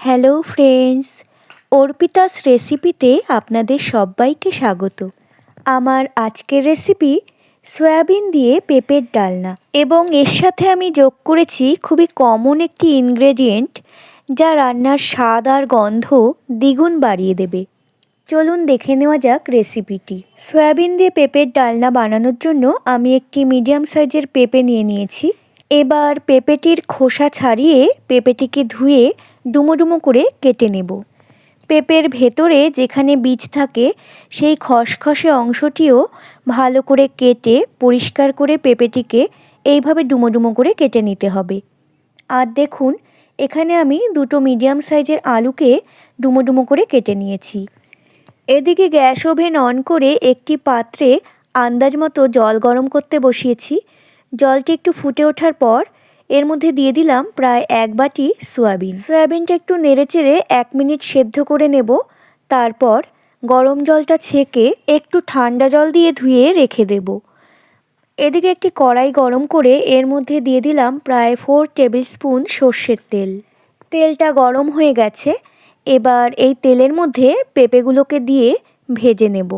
Hello friends, Arpita's রেসিপিতে আপনাদের সবাইকে স্বাগত। আমার আজকের রেসিপি সয়াবিন দিয়ে পেঁপের ডালনা, এবং এর সাথে আমি যোগ করেছি খুবই কমন একটি ইনগ্রেডিয়েন্ট যা রান্নার স্বাদ আর গন্ধ দ্বিগুণ বাড়িয়ে দেবে। চলুন দেখে নেওয়া যাক রেসিপিটি। সয়াবিন দিয়ে পেঁপের ডালনা বানানোর জন্য আমি একটি মিডিয়াম সাইজের পেঁপে নিয়েছি। এবার পেঁপেটির খোসা ছাড়িয়ে পেঁপেটিকে ধুয়ে ডুমো ডুমো করে কেটে নেব। পেঁপের ভেতরে যেখানে বীজ থাকে সেই খসখসে অংশটিও ভালো করে কেটে পরিষ্কার করে পেঁপেটিকে এইভাবে ডুমো ডুমো করে কেটে নিতে হবে। আর দেখুন, এখানে আমি দুটো মিডিয়াম সাইজের আলুকে ডুমো ডুমো করে কেটে নিয়েছি। এদিকে গ্যাস ওভেন অন করে একটি পাত্রে আন্দাজ মতো জল গরম করতে বসিয়েছি। জলটি একটু ফুটে ওঠার পর এর মধ্যে দিয়ে দিলাম প্রায় 1 বাটি সয়াবিন। সয়াবিনটা একটু নেড়েচেড়ে 1 মিনিট সেদ্ধ করে নেব। তারপর গরম জলটা ছেঁকে একটু ঠান্ডা জল দিয়ে ধুয়ে রেখে দেব। এদিকে একটি কড়াই গরম করে এর মধ্যে দিয়ে দিলাম প্রায় 4 টেবিল স্পুন সর্ষের তেল। তেলটা গরম হয়ে গেছে। এবার এই তেলের মধ্যে পেঁপেগুলোকে দিয়ে ভেজে নেব।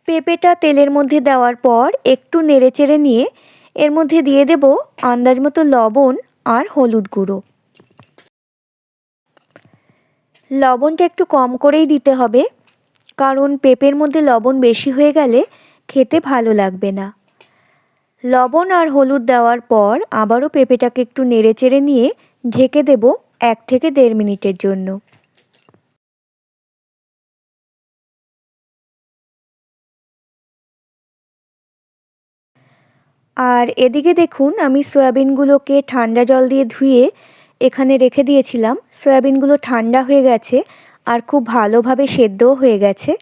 পেঁপেটা তেলের মধ্যে দেওয়ার পর একটু নেড়েচেড়ে নিয়ে এর মধ্যে দিয়ে দেব আন্দাজ মতো লবণ আর হলুদ গুঁড়ো। লবণটা একটু কম করেই দিতে হবে, কারণ পেঁপের মধ্যে লবণ বেশি হয়ে গেলে খেতে ভালো লাগবে না। লবণ আর হলুদ দেওয়ার পর আবারও পেঁপেটাকে একটু নেড়েচেড়ে নিয়ে ঢেকে দেব 1 থেকে 1.5 মিনিটের জন্য। আর এদিকে দেখুন, আমি সয়াবিনগুলোকে ঠান্ডা জল দিয়ে ধুয়ে এখানে রেখে দিয়েছিলাম। সয়াবিনগুলো ঠান্ডা হয়ে গেছে আর খুব ভালোভাবে সেদ্ধও হয়ে গেছে।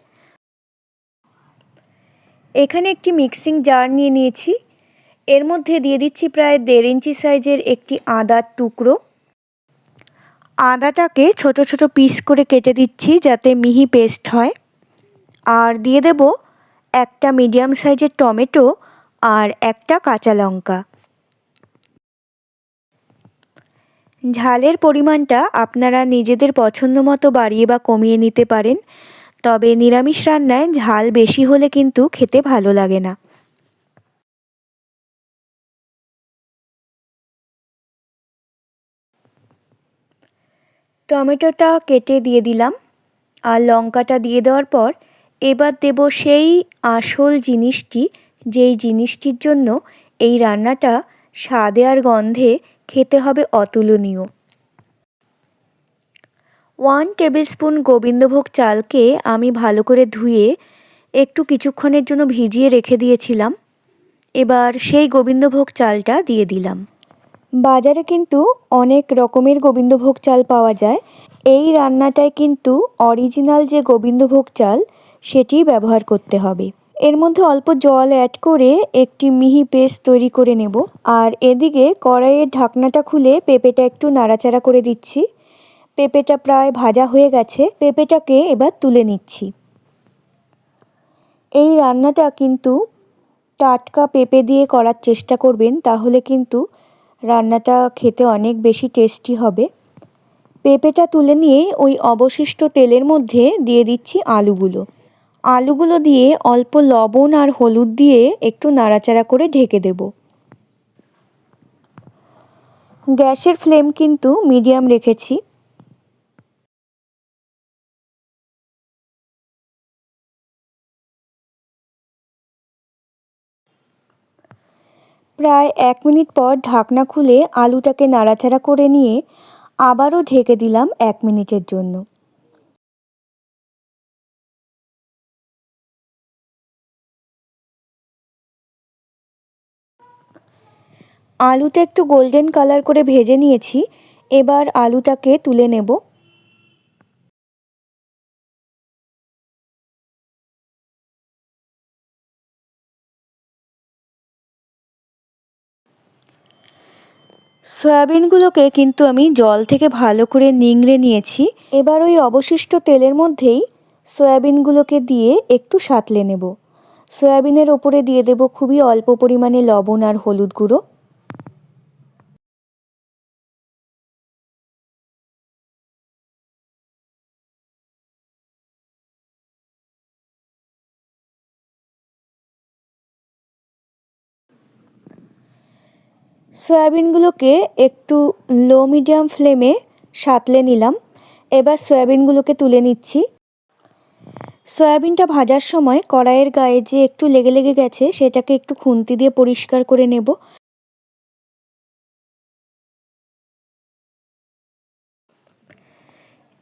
এখানে একটি মিক্সিং জার নিয়ে নিয়েছি। এর মধ্যে দিয়ে দিচ্ছি প্রায় 1.5 ইঞ্চি সাইজের একটি আদার টুকরো। আদাটাকে ছোট ছোট পিস করে কেটে দিচ্ছি যাতে মিহি পেস্ট হয়। আর দিয়ে দেব একটা মিডিয়াম সাইজের টমেটো আর একটা কাঁচা লঙ্কা। ঝালের পরিমাণটা আপনারা নিজেদের পছন্দ মতো বাড়িয়ে বা কমিয়ে নিতে পারেন, তবে নিরামিষ রান্নায় ঝাল বেশি হলে কিন্তু খেতে ভালো লাগে না। টমেটোটা কেটে দিয়ে দিলাম আর লঙ্কাটা দিয়ে দেওয়ার পর এবার দেব সেই আসল জিনিসটি, যেই জিনিসটির জন্য এই রান্নাটা স্বাদে আর গন্ধে খেতে হবে অতুলনীয়। 1 টেবিল স্পুন গোবিন্দভোগ চালকে আমি ভালো করে ধুয়ে একটু কিছুক্ষণের জন্য ভিজিয়ে রেখে দিয়েছিলাম। এবার সেই গোবিন্দভোগ চালটা দিয়ে দিলাম। বাজারে কিন্তু অনেক রকমের গোবিন্দভোগ চাল পাওয়া যায়। এই রান্নাটায় কিন্তু অরিজিনাল যে গোবিন্দভোগ চাল সেটি ব্যবহার করতে হবে। এর মধ্যে অল্প জল অ্যাড করে একটি মিহি পেস্ট তৈরি করে নেব। আর এদিকে কড়াইয়ের ঢাকনাটা খুলে পেঁপেটা একটু নাড়াচাড়া করে দিচ্ছি। পেঁপেটা প্রায় ভাজা হয়ে গেছে। পেঁপেটাকে এবার তুলে নিচ্ছি। এই রান্নাটা কিন্তু টাটকা পেঁপে দিয়ে করার চেষ্টা করবেন, তাহলে কিন্তু রান্নাটা খেতে অনেক বেশি টেস্টি হবে। পেঁপেটা তুলে নিয়ে ওই অবশিষ্ট তেলের মধ্যে দিয়ে দিচ্ছি আলুগুলো দিয়ে অল্প লবণ আর হলুদ দিয়ে একটু নাড়াচাড়া করে ঢেকে দেব। গ্যাসের ফ্লেম কিন্তু মিডিয়াম রেখেছি। প্রায় 1 মিনিট পর ঢাকনা খুলে আলুটাকে নাড়াচাড়া করে নিয়ে আবারও ঢেকে দিলাম 1 মিনিটের জন্য। আলুটা একটু গোল্ডেন কালার করে ভেজে নিয়েছি। এবার আলুটাকে তুলে নেব। সয়াবিনগুলোকে কিন্তু আমি জল থেকে ভালো করে নিংড়ে নিয়েছি। এবার ওই অবশিষ্ট তেলের মধ্যেই সয়াবিনগুলোকে দিয়ে একটু সাঁতলে নেব। সয়াবিনের ওপরে দিয়ে দেব খুবই অল্প পরিমাণে লবণ আর হলুদ গুঁড়ো। সয়াবিনগুলোকে একটু লো মিডিয়াম ফ্লেমে সাঁতলে নিলাম। এবার সয়াবিনগুলোকে তুলে নিচ্ছি। সয়াবিনটা ভাজার সময় কড়াইয়ের গায়ে যে একটু লেগে লেগে গেছে সেটাকে একটু খুন্তি দিয়ে পরিষ্কার করে নেব।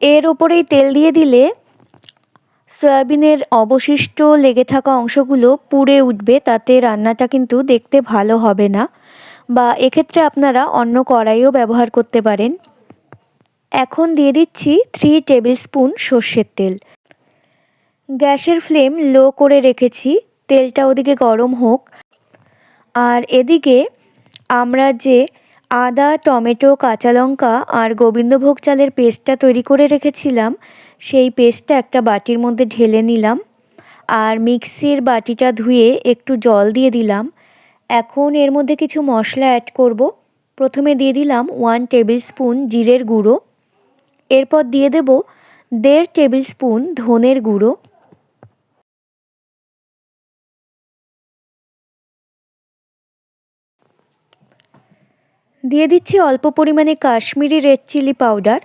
এর ওপরেই তেল দিয়ে দিলে সয়াবিনের অবশিষ্ট লেগে থাকা অংশগুলো পুড়ে উঠবে, তাতে রান্নাটা কিন্তু দেখতে ভালো হবে না, বা এক্ষেত্রে আপনারা অন্য কড়াইও ব্যবহার করতে পারেন। এখন দিয়ে দিচ্ছি 3 টেবিল স্পুন সর্ষের তেল। গ্যাসের ফ্লেম লো করে রেখেছি, তেলটা ওদিকে গরম হোক। আর এদিকে আমরা যে আদা, টমেটো, কাঁচা লঙ্কা আর গোবিন্দভোগ চালের পেস্টটা তৈরি করে রেখেছিলাম, সেই পেস্টটা একটা বাটির মধ্যে ঢেলে নিলাম। আর মিক্সির বাটিটা ধুয়ে একটু জল দিয়ে দিলাম। এখন এর মধ্যে কিছু মশলা অ্যাড করব। প্রথমে দিয়ে দিলাম 1 টেবিল স্পুন জিরের গুঁড়ো। এরপর দিয়ে দেব 1.5 টেবিল স্পুন ধনের গুঁড়ো। দিয়ে দিচ্ছি অল্প পরিমাণে কাশ্মীরি রেড চিলি পাউডার।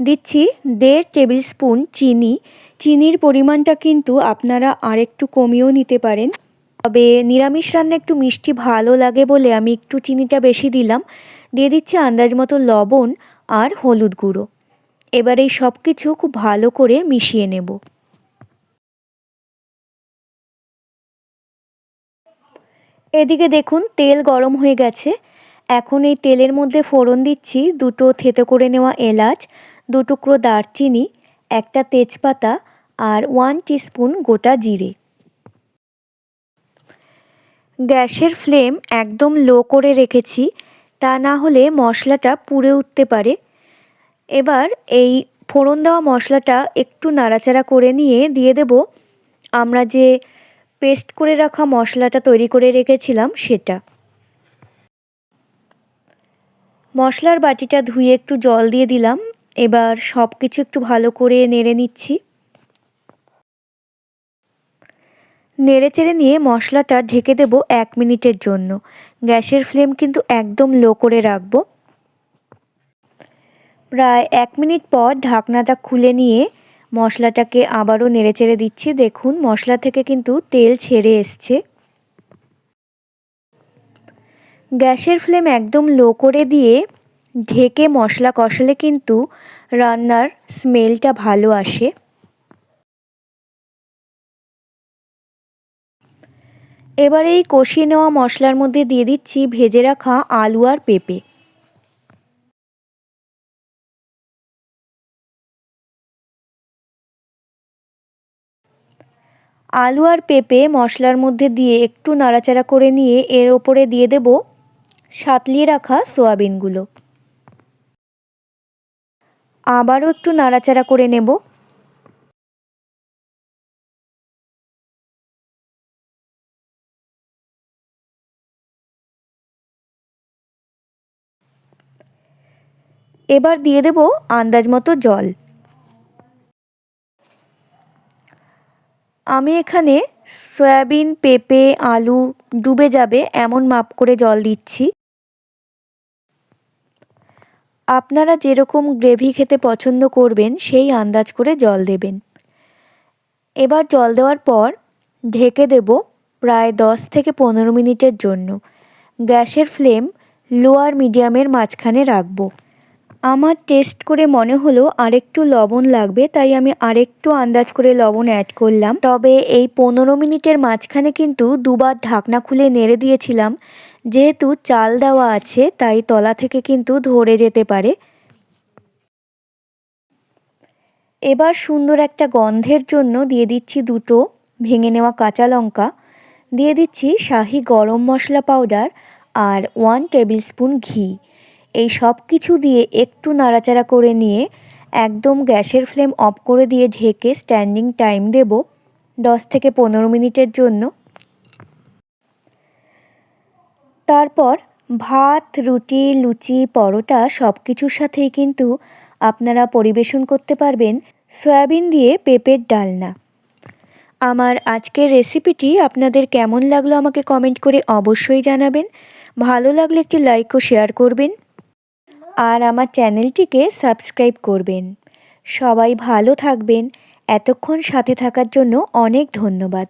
দিচ্ছি 1.5 টেবিল স্পুন চিনি। চিনির পরিমাণটা কিন্তু আপনারা আরেকটু কমিয়েও নিতে পারেন, তবে নিরামিষ রান্না একটু মিষ্টি ভালো লাগে বলে আমি একটু চিনিটা বেশি দিলাম। দিয়ে দিচ্ছি আন্দাজ মতো লবণ আর হলুদ গুঁড়ো। এবার এই সব কিছু খুব ভালো করে মিশিয়ে নেব। এদিকে দেখুন তেল গরম হয়ে গেছে। এখন এই তেলের মধ্যে ফোড়ন দিচ্ছি 2টো থেতো করে নেওয়া এলাচ, 2 টুকরো দারচিনি, একটা তেজপাতা আর 1 টিস্পুন গোটা জিরে। গ্যাসের ফ্লেম একদম লো করে রেখেছি, তা না হলে মশলাটা পুড়ে উঠতে পারে। এবার এই ফোড়ন দেওয়া মশলাটা একটু নাড়াচাড়া করে নিয়ে দিয়ে দেব আমরা যে পেস্ট করে রাখা মশলাটা তৈরি করে রেখেছিলাম সেটা। মশলার বাটিটা ধুয়ে একটু জল দিয়ে দিলাম। এবার সব কিছু একটু ভালো করে নেড়ে নিচ্ছি। নেড়েচেড়ে নিয়ে মশলাটা ঢেকে দেব 1 মিনিটের জন্য। গ্যাসের ফ্লেম কিন্তু একদম লো করে রাখবো। প্রায় 1 মিনিট পর ঢাকনাটা খুলে নিয়ে মশলাটাকে আবারও নেড়েচেড়ে দিচ্ছি। দেখুন মশলা থেকে কিন্তু তেল ছেড়ে এসছে। গ্যাসের ফ্লেম একদম লো করে দিয়ে ঢেকে মশলা কষালে কিন্তু রান্নার স্মেলটা ভালো আসে। এবার এই কষিয়ে নেওয়া মশলার মধ্যে দিয়ে দিচ্ছি ভেজে রাখা আলু আর পেঁপে। আলু আর পেঁপে মশলার মধ্যে দিয়ে একটু নাড়াচাড়া করে নিয়ে এর ওপরে দিয়ে দেব সাঁতলিয়ে রাখা সয়াবিনগুলো। আবারও একটু নাড়াচাড়া করে নেব। এবার দিয়ে দেব আন্দাজ মতো জল। আমি এখানে সয়াবিন, পেঁপে, আলু ডুবে যাবে এমন মাপ করে জল দিচ্ছি। আপনারা যেরকম গ্রেভি খেতে পছন্দ করবেন সেই আন্দাজ করে জল দেবেন। এবার জল দেওয়ার পর ঢেকে দেব প্রায় 10 থেকে 15 মিনিটের জন্য। গ্যাসের ফ্লেম লো আর মিডিয়ামের মাঝখানে রাখবো। আমার টেস্ট করে মনে হলো আরেকটু লবণ লাগবে, তাই আমি আরেকটু আন্দাজ করে লবণ অ্যাড করলাম। তবে এই 15 মিনিটের মাঝখানে কিন্তু দুবার ঢাকনা খুলে নেড়ে দিয়েছিলাম। যেহেতু চাল দেওয়া আছে তাই তলা থেকে কিন্তু ধরে যেতে পারে। এবার সুন্দর একটা গন্ধের জন্য দিয়ে দিচ্ছি 2টো ভেঙে নেওয়া কাঁচা লঙ্কা। দিয়ে দিচ্ছি শাহি গরম মশলা পাউডার আর 1 টেবিল স্পুন ঘি। এই সব কিছু দিয়ে একটু নাড়াচাড়া করে নিয়ে একদম গ্যাসের ফ্লেম অফ করে দিয়ে ঢেকে স্ট্যান্ডিং টাইম দেব 10 থেকে 15 মিনিটের জন্য। তারপর ভাত, রুটি, লুচি, পরোটা সব কিছুর সাথেই কিন্তু আপনারা পরিবেশন করতে পারবেন সয়াবিন দিয়ে পেঁপের ডালনা। আমার আজকের রেসিপিটি আপনাদের কেমন লাগলো আমাকে কমেন্ট করে অবশ্যই জানাবেন। ভালো লাগলে একটি লাইক ও শেয়ার করবেন আর আমার চ্যানেলটিকে সাবস্ক্রাইব করবেন। সবাই ভালো থাকবেন। এতক্ষণ সাথে থাকার জন্য অনেক ধন্যবাদ।